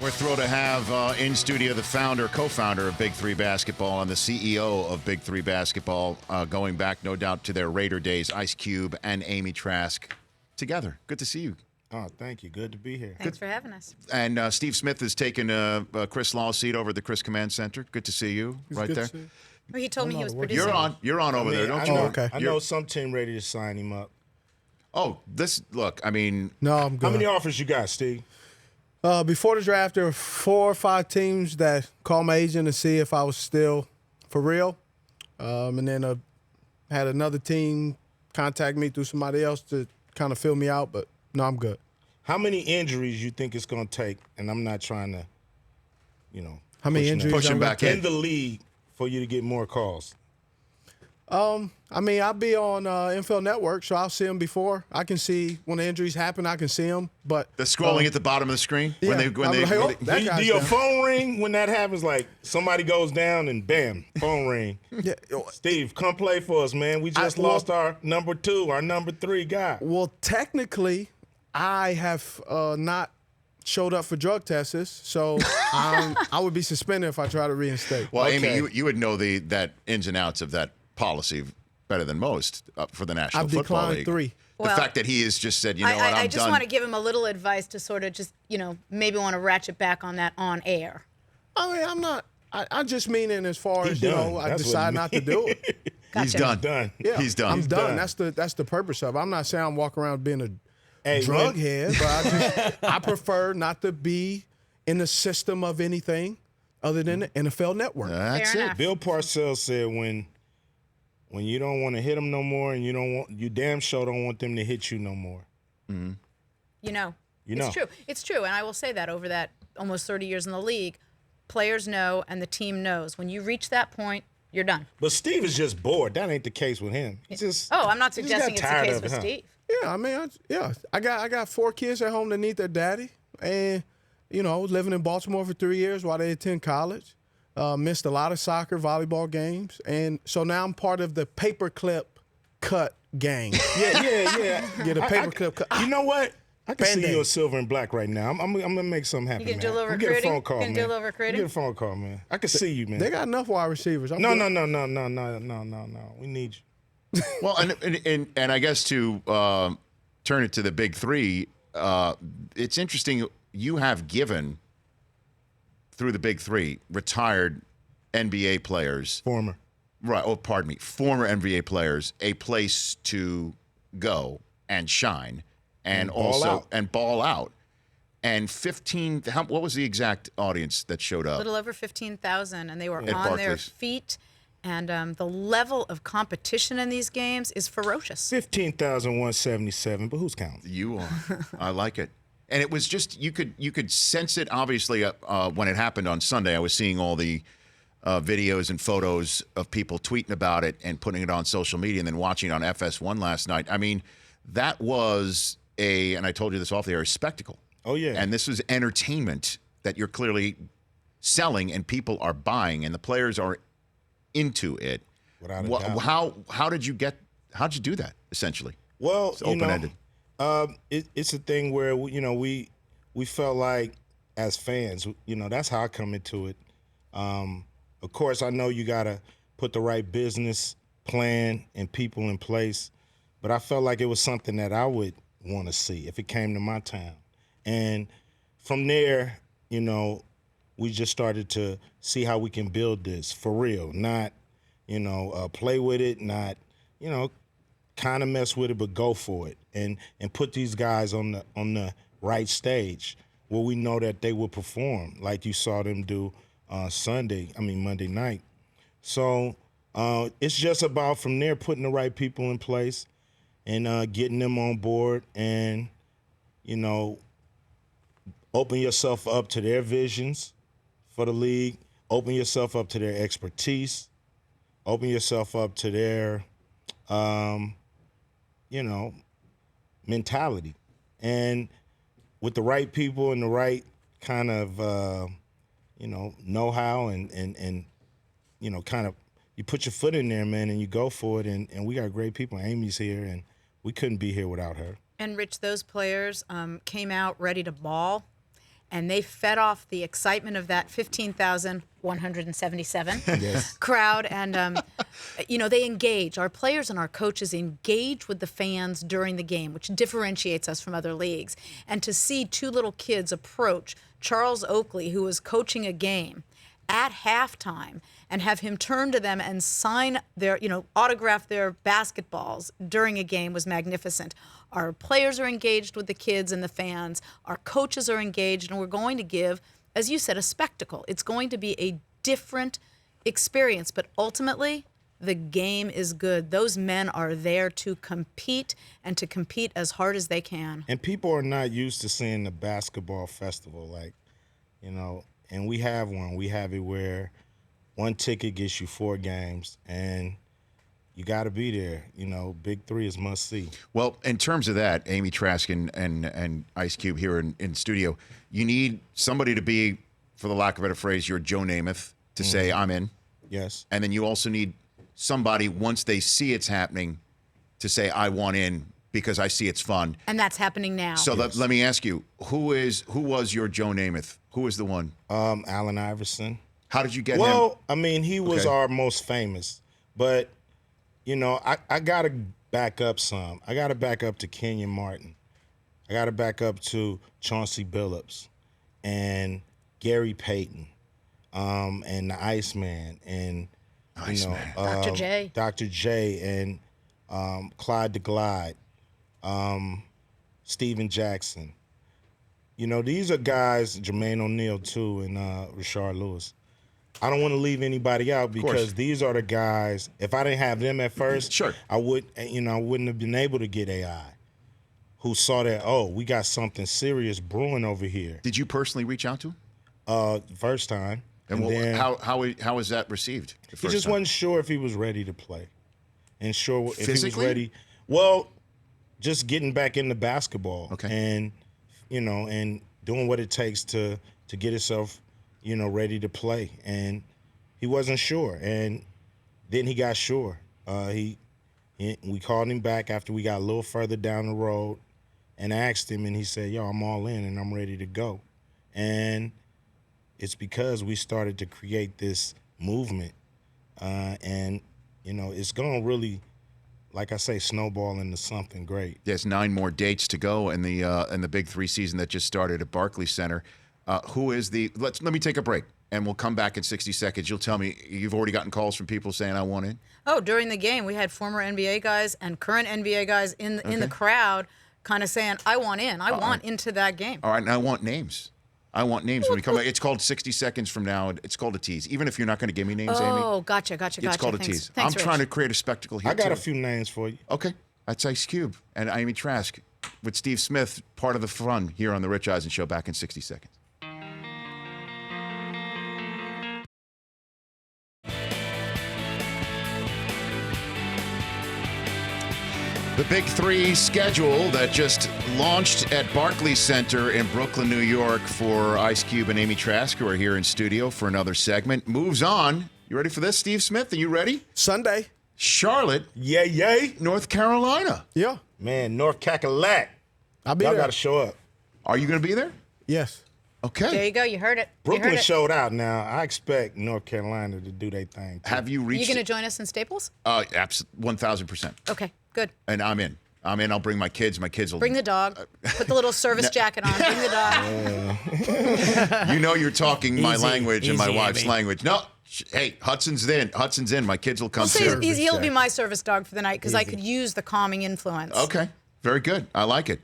We're thrilled to have in studio the co-founder of Big3 Basketball and the CEO of Big3 Basketball, going back, no doubt, to their Raider days, Ice Cube and Amy Trask together. Good to see you. Oh, thank you. Good to be here. Thanks for having us. And Steve Smith has taken Chris Law's seat over at the Chris Command Center. Good to see you right there. Well, he told me he was producing. You're on over there, don't you? Okay. I know some team ready to sign him up. Oh, look, I mean. No, I'm good. How many offers you got, Steve? Before the draft, there were 4 or 5 teams that called my agent to see if I was still for real. And then had another team contact me through somebody else to kind of fill me out, but no, I'm good. How many injuries you think it's going to take, and I'm not trying to, how many injuries push him back in the league for you to get more calls? I mean, I'll be on NFL Network, so I'll see them before. I can see when the injuries happen. I can see them, but the scrolling at the bottom of the screen yeah, do your phone ring when that happens? Like somebody goes down and bam, phone ring. Yeah. Steve, come play for us, man. We just lost our number 2, our number 3 guy. Well, technically, I have not showed up for drug tests, so I would be suspended if I try to reinstate. Well, Okay. Amy, you would know that ins and outs of that policy better than most for the National I've Football League. declined 3. The Well, fact that he has just said, I'm done. I just want to give him a little advice to sort of just, maybe want to ratchet back on that on air. I mean, I'm not. I just mean it as far as done. I That's decide what not to do it. Gotcha. He's done. Done. Yeah, He's done. I'm He's done. done. That's the purpose of it. I'm not saying I'm walking around being a Hey, drug head, but I prefer not to be in the system of anything other than the NFL Network. That's Fair it. enough. Bill Parcells said when you don't want to hit them no more, and you damn sure don't want them to hit you no more. It's true. It's true, and I will say that over that almost 30 years in the league, players know and the team knows when you reach that point, you're done. But Steve is just bored. That ain't the case with him. He's just I'm not he just suggesting got it's the tired case of with it, huh? Steve. Yeah, I mean, I got 4 kids at home that need their daddy, and I was living in Baltimore for 3 years while they attend college. Missed a lot of soccer, volleyball games, and so now I'm part of the paperclip cut gang. Yeah. Get a paperclip cut. You know what? I can see Band-Aid. you in silver and black right now. I'm gonna make something happen. You can do a man. little We get a recruiting? phone call, You can man. do a little recruiting? We get a phone call, man. I can see you, man. They got enough wide receivers. I'm No. good. We need you. Well, and I guess to turn it to the Big 3, it's interesting. You have given, through the Big 3, retired NBA players. Former. Right. Oh, pardon me. Former NBA players a place to go and shine, and ball out. And 15. What was the exact audience that showed A up? little over 15,000, and they were At on their Barclays. feet. And the level of competition in these games is ferocious. 15,177. But who's counting? You are. I like it. And it was just you could sense it. Obviously, when it happened on Sunday, I was seeing all the videos and photos of people tweeting about it and putting it on social media, and then watching it on FS1 last night. I mean, that was and I told you this off the air, a spectacle. Oh yeah. And this was entertainment that you're clearly selling, and people are buying, and the players are into it. Without a doubt. How'd you do that essentially? Well, It's open-ended. It's a thing where we felt like as fans, that's how I come into it. Of course, I know you gotta put the right business plan and people in place, but I felt like it was something that I would want to see if it came to my town. And from there, we just started to see how we can build this for real, not play with it, not kind of mess with it, but go for it and put these guys on the right stage where we know that they will perform like you saw them do Monday night. So it's just about from there putting the right people in place and getting them on board and, open yourself up to their visions for the league, open yourself up to their expertise, open yourself up to their, mentality. And with the right people and the right kind of, know-how and kind of you put your foot in there, man, and you go for it. And we got great people. Amy's here, and we couldn't be here without her. And, Rich, those players came out ready to ball. and they fed off the excitement of that 15,177 Yes. crowd. And, they engage. Our players and our coaches engage with the fans during the game, which differentiates us from other leagues. And to see two little kids approach Charles Oakley, who was coaching a game, at halftime, and have him turn to them and sign their, autograph their basketballs during a game was magnificent. Our players are engaged with the kids and the fans. Our coaches are engaged, and we're going to give, as you said, a spectacle. It's going to be a different experience, but ultimately, the game is good. Those men are there to compete and to compete as hard as they can. And people are not used to seeing the basketball festival, and we have one. We have it where one ticket gets you 4 games, and you got to be there. Big 3 is must see. Well, in terms of that, Amy Trask and Ice Cube here in studio, you need somebody to be, for the lack of a better phrase, your Joe Namath to say, I'm in. Yes. And then you also need somebody, once they see it's happening, to say, I want in because I see it's fun. And that's happening now. So let me ask you, who was your Joe Namath? Who was the one? Allen Iverson. How did you get him? Well, I mean, he was Okay. our most famous. But, I got to back up some. I got to back up to Kenyon Martin. I got to back up to Chauncey Billups and Gary Payton and the Iceman and, Iceman. Dr. J. Dr. J and Clyde the Glide, Steven Jackson. These are guys, Jermaine O'Neal too, and Rashard Lewis. I don't want to leave anybody out because these are the guys. If I didn't have them at first, Sure. I wouldn't have been able to get AI, who saw that, we got something serious brewing over here. Did you personally reach out to him? First time. And then how was that received? The he first just time? wasn't sure if he was ready to play. And sure if he was Physically? ready. Well, just getting back into basketball. Okay. And, and doing what it takes to get himself, ready to play. And he wasn't sure. And then he got sure. We called him back after we got a little further down the road and asked him, and he said, I'm all in and I'm ready to go. And it's because we started to create this movement. And, it's going to really, like I say, snowball into something great. There's 9 more dates to go in the Big 3 season that just started at Barclays Center. Who is the? Let me take a break, and we'll come back in 60 seconds. You'll tell me you've already gotten calls from people saying I want in. Oh, during the game, we had former NBA guys and current NBA guys in the crowd kind of saying, I want in. I want into that game. All right, and I want names. When we come back. It's called 60 seconds from now. It's called a tease. Even if you're not going to give me names, Amy. Oh, gotcha. It's called a tease. Thanks, I'm trying to Rich. create a spectacle here. I got too. a few names for you. Okay, that's Ice Cube and Amy Trask with Steve Smith, part of the fun here on the Rich Eisen Show. Back in 60 seconds. The Big 3 schedule that just launched at Barclays Center in Brooklyn, New York for Ice Cube and Amy Trask, who are here in studio for another segment, moves on. You ready for this, Steve Smith? Are you ready? Sunday. Charlotte, Yay. North Carolina. Yeah. Man, North Cackalack. I'll be Y'all there. got to show up. Are you going to be there? Yes. Okay. There you go. You heard it. You heard Brooklyn it. showed out now. I expect North Carolina to do their thing, too. Have you Are you reached? going to join us in Staples? 1,000%. Okay, good. And I'm in. I'll bring my kids. My kids will. Bring the dog. Put the little service jacket on. Bring the dog. You know you're talking my Easy, language and my easy, wife's Amy. language. No. Hey, Hudson's in. My kids will come We'll say too. he'll be my service dog for the night because I could use the calming influence. Okay. Very good. I like it.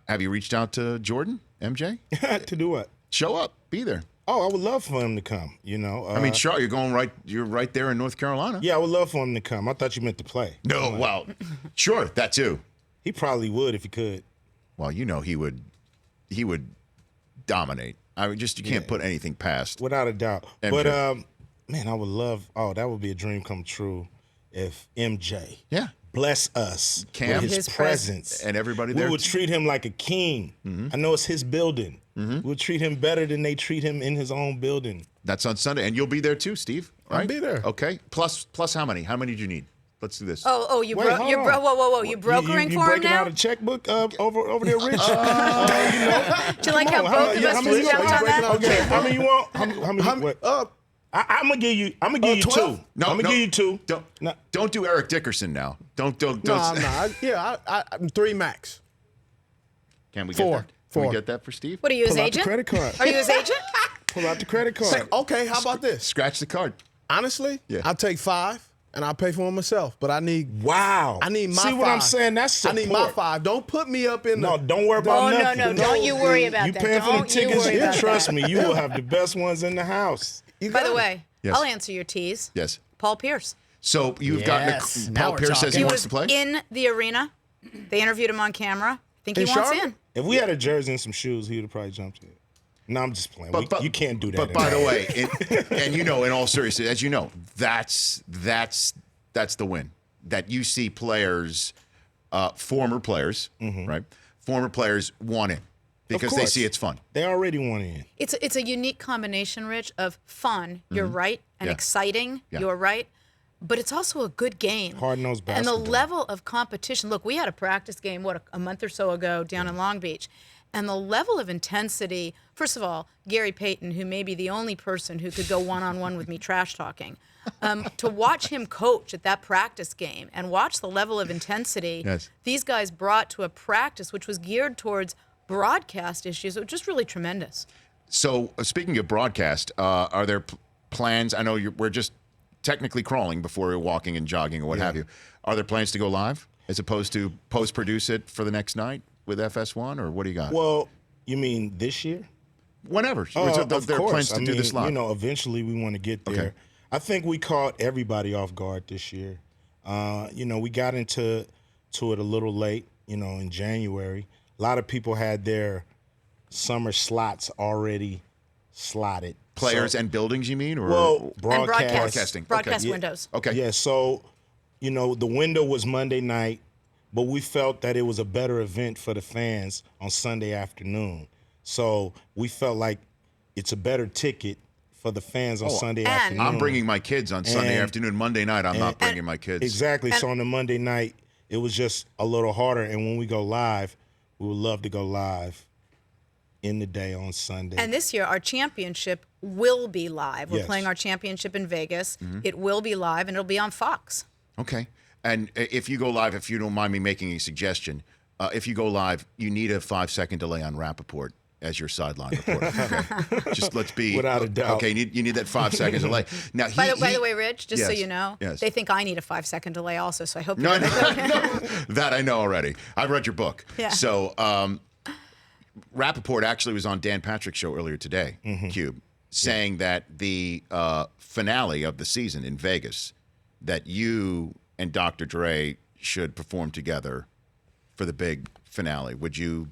Have you reached out to Jordan, MJ? To do what? Show up. Be there. Oh, I would love for him to come, I mean, sure, you're right there in North Carolina. Yeah, I would love for him to come. I thought you meant to play. No, well, sure, that too. He probably would if he could. Well, he would dominate. I mean, you can't put anything past. Without a doubt. MJ. But, man, I would love, that would be a dream come true if MJ Yeah. bless us Cam. with his His presence. And everybody We there. would treat him like a king. I know it's his building. We would treat him better than they treat him in his own building. That's on Sunday, and you'll be there too, Steve. Right? I'll be there. Okay. Plus how many? How many do you need? Let's do this. Oh, you Wait, broke. hold You on. broke. Whoa! You brokering you for him breaking now? out a checkbook over there, Rich? Do you like how both of us just jumped on that? Okay, how many you want? How many? What? I'm gonna give you. I'm gonna give you 12? two. I'm gonna give you two. Don't do Eric Dickerson now. Don't. No, I'm not. I'm 3 max. Can we 4. get that? Can we get that for Steve? What are you, his Pull out the agent? credit card. Are you his agent? Pull out the credit card. Say, okay, how about this? Scratch the card. Honestly, Yeah. I'll take 5 and I'll pay for them myself. But I need Wow. I need my See 5. what I'm saying? That's support. I need my 5. Don't put me up in No, the. don't worry about Oh, nothing. no. Don't you worry about you that. paying for the Don't you tickets? worry about Trust that. me, you will have the best ones in the house. You By got the it. way, Yes. I'll answer your tease. Yes. Paul Pierce. So you've Yes. gotten Now Paul we're Pierce says talking. he He wants was to play. in the arena. They interviewed him on camera. Think he In wants Charlotte? in. If we had a jersey and some shoes, he would have probably jumped in. No, I'm just playing. You can't do that. But by the way, and in all seriousness, as you know, that's the win. That you see players, former players, right? Former players want in because they course. see it's fun. They already want in. It's a unique combination, Rich, of fun. You're right, and Yeah. exciting. Yeah. You're right. But it's also a good game. Hard-nosed And the basketball. level of competition. Look, we had a practice game, a month or so ago down in Long Beach. And the level of intensity, first of all, Gary Payton, who may be the only person who could go one-on-one with me trash talking, to watch him coach at that practice game and watch the level of intensity Yes. these guys brought to a practice which was geared towards broadcast issues, it was just really tremendous. So speaking of broadcast, are there plans? I know we're just technically crawling before we're walking and jogging or what have you. Are there plans to go live as opposed to post-produce it for the next night with FS1, or what do you got? Well, you mean this year? Whenever. Of there are course. plans to do this live. Eventually we want to get there. Okay. I think we caught everybody off guard this year. We got into it a little late, in January. A lot of people had their summer slots already slotted. Players So- and buildings, you mean? Or Well, And Broadcasting. broadcast Okay. windows. Okay. Yeah, so, the window was Monday night, but we felt that it was a better event for the fans on Sunday afternoon. So we felt like it's a better ticket for the fans on Sunday afternoon. I'm bringing my kids on Sunday And- afternoon. Monday night, I'm not bringing my kids. Exactly. So on the Monday night, it was just a little harder. And when we go live, we would love to go live in the day on Sunday. And this year, our championship will be live. We're Yes. playing our championship in Vegas. It will be live, and it'll be on Fox. Okay. And if you go live, if you don't mind me making a suggestion, if you go live, you need a 5-second delay on Rappaport as your sideline reporter. Okay? Just let's be Without a doubt. Okay, you need that 5 seconds delay. Now, By the way, Rich, just so Yes, you know, yes. they think I need a 5-second delay also. So I hope No, you're no, that I know already. I've read your book. Yeah. So Rappaport actually was on Dan Patrick's show earlier today, Cube, saying that the finale of the season in Vegas, that you and Dr. Dre should perform together for the big finale. Would you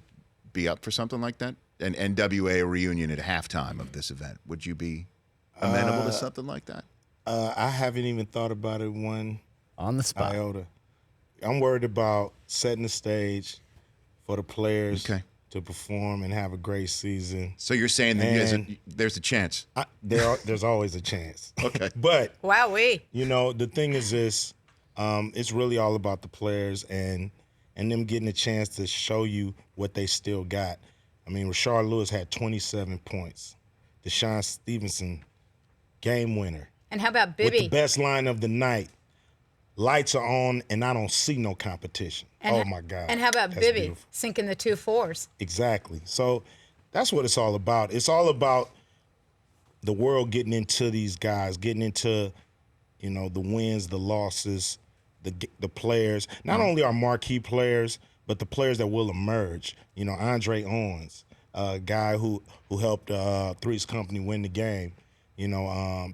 be up for something like that? An n.w.a. reunion at halftime of this event. Would you be amenable to something like that? I haven't even thought about it one On the spot. iota. I'm worried about setting the stage for the players to perform and have a great season. So you're saying that there's a chance. There's always a chance. Okay. But Wowee. the thing is this, it's really all about the players and them getting a chance to show you what they still got. I mean, Rashard Lewis had 27 points. Deshaun Stevenson, game winner. And how about With the Bibby? best line of the night. Lights are on, and I don't see no competition. Oh, my God. And how about That's Bibby beautiful. sinking the 2 4s? Exactly. So that's what it's all about. It's all about the world getting into these guys, getting into, the wins, the losses, the players. Not only our marquee players, but the players that will emerge. Andre Owens, a guy who helped Three's Company win the game,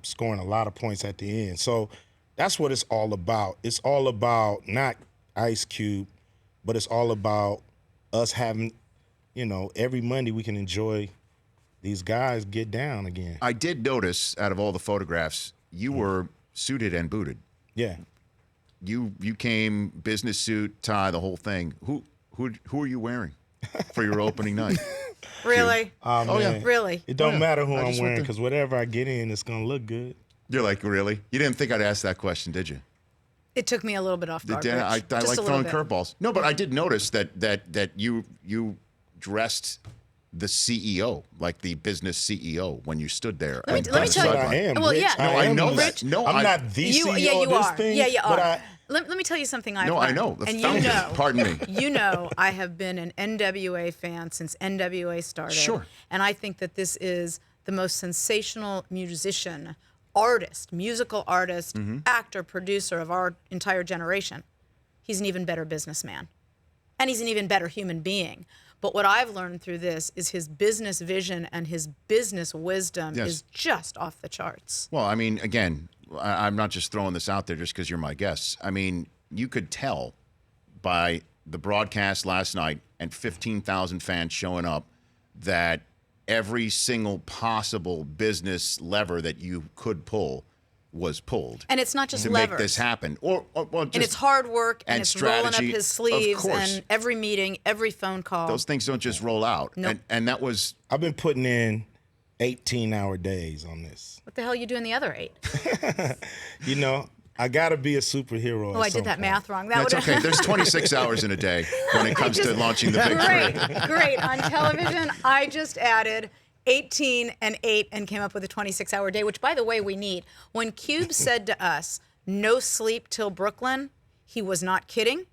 scoring a lot of points at the end. So that's what it's all about. It's all about not Ice Cube, but it's all about us having, every Monday we can enjoy these guys get down again. I did notice out of all the photographs, you were suited and booted. Yeah. You came business suit, tie, the whole thing. Who are you wearing for your opening night? Really? Oh, yeah. Really? It don't matter who I I'm just wearing want to- because whatever I get in, it's going to look good. You're like, really? You didn't think I'd ask that question, did you? It took me a little bit off guard. I Rich. like Just a throwing little bit. curveballs. No, but I did notice that you dressed the CEO, like the business CEO, when you stood there. Let me tell you- sideline. I am. Well, Rich. yeah. No, I am know this. that. No, I'm not the CEO you of this are. thing. Yeah, you but are. Let me tell you something I've No, learned. I know. The and founder. you know, Pardon me. You know, I have been an n.w.a fan since n.w.a started. Sure. And I think that this is the most sensational musician, artist, musical artist, Mm-hmm. actor, producer of our entire generation. He's an even better businessman. And he's an even better human being. But what I've learned through this is his business vision and his business wisdom Yes. is just off the charts. Well, I mean, again, I'm not just throwing this out there just because you're my guest. I mean, you could tell by the broadcast last night and 15,000 fans showing up that every single possible business lever that you could pull was pulled. And it's not just to levers. make this happen. Or just, And it's hard work, and and it's rolling up strategy, his of sleeves, course. and every meeting, every phone call. those things don't just roll out. Nope. And that was I've been putting in 18-hour days on this. What the hell are you doing the other 8? You know, I got to be a superhero. Oh, I did that math wrong. That that's would okay. There's 26 hours in a day when it comes to launching the Big 3. Great. On television, I just added 18 and 8 and came up with a 26-hour day, which, by the way, we need. When Cube said to us, no sleep till Brooklyn, he was not kidding,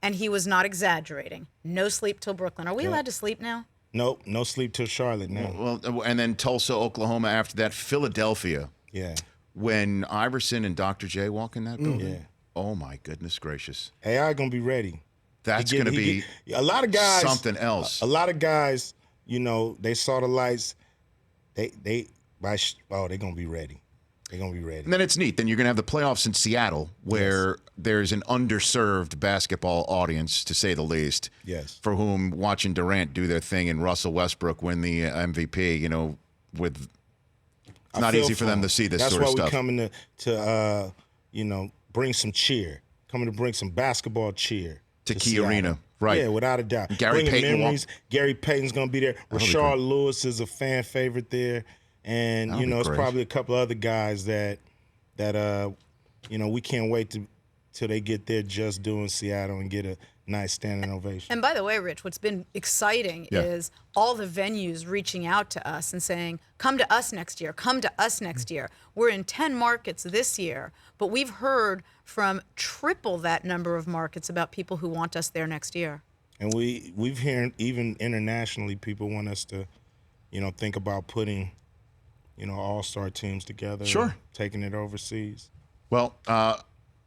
and he was not exaggerating. No sleep till Brooklyn. Are we allowed to sleep now? Nope, no sleep till Charlotte now. Well, and then Tulsa, Oklahoma after that, Philadelphia. Yeah. When Iverson and Dr. J walk in that building. Yeah. Oh, my goodness gracious. AI gonna be ready. That's He going to get- he be get- a lot of guys. something else. A lot of guys, you know, they saw the lights. They're gonna be ready. They're gonna be ready. And then it's neat. Then you're going to have the playoffs in Seattle, where there's an underserved basketball audience, to say the least. Yes. For whom watching Durant do their thing and Russell Westbrook win the MVP, you know, with it's not feel easy for them to see this That's sort of why stuff. we're coming to you know, bring some cheer. Coming to bring some basketball cheer To Key Seattle. Arena, right. Yeah, without a doubt. Gary Bringing Payton memories. Gary Payton's gonna be there. be Rashard great. Lewis is a fan favorite there, and That'll you know, be it's great. probably a couple other guys that you know, we can't wait till they get there just doing Seattle and get a nice standing ovation. And by the way, Rich, what's been exciting Yeah. is all the venues reaching out to us and saying, come to us next year, come to us next year. We're in 10 markets this year, but we've heard from triple that number of markets about people who want us there next year. And we've heard even internationally people want us to, you know, think about putting, you know, all-star teams together. Sure. And taking it overseas. Well,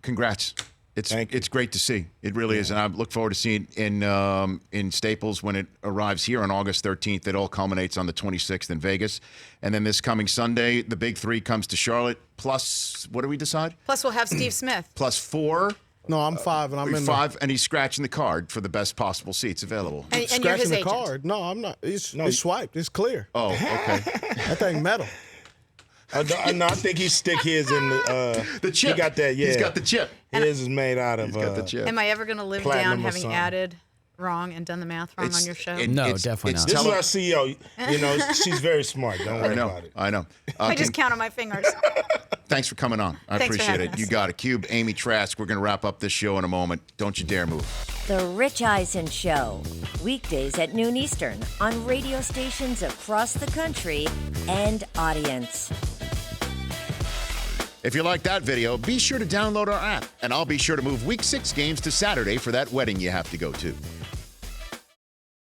congrats. Thank you. It's great to see. It really is, and I look forward to seeing it in Staples when it arrives here on August 13th. It all culminates on the 26th in Vegas, and then this coming Sunday, the Big 3 comes to Charlotte. Plus, what do we decide? Plus, we'll have Steve Smith. Plus 4. No, I'm 5, and I'm in 5, and he's scratching the card for the best possible seats available. And you're scratching his the agent. card. No, I'm not. It's swiped. It's clear. Oh, okay. That thing metal. No, I think he stick his in the The chip. He got that. Yeah, He's got the chip. His is made out of. He's got the chip. Am I ever going to live Platinum down or having something. added wrong and done the math wrong on your show? No, definitely not. This is our CEO. You know, she's very smart. Don't worry I know. about it. I know. I just count on my fingers. Thanks for coming on. I Thanks for appreciate having it. us. You got it. Cube, Amy Trask. We're going to wrap up this show in a moment. Don't you dare move. The Rich Eisen Show, weekdays at noon Eastern on radio stations across the country and audience. If you like that video, be sure to download our app, and I'll be sure to move Week 6 games to Saturday for that wedding you have to go to.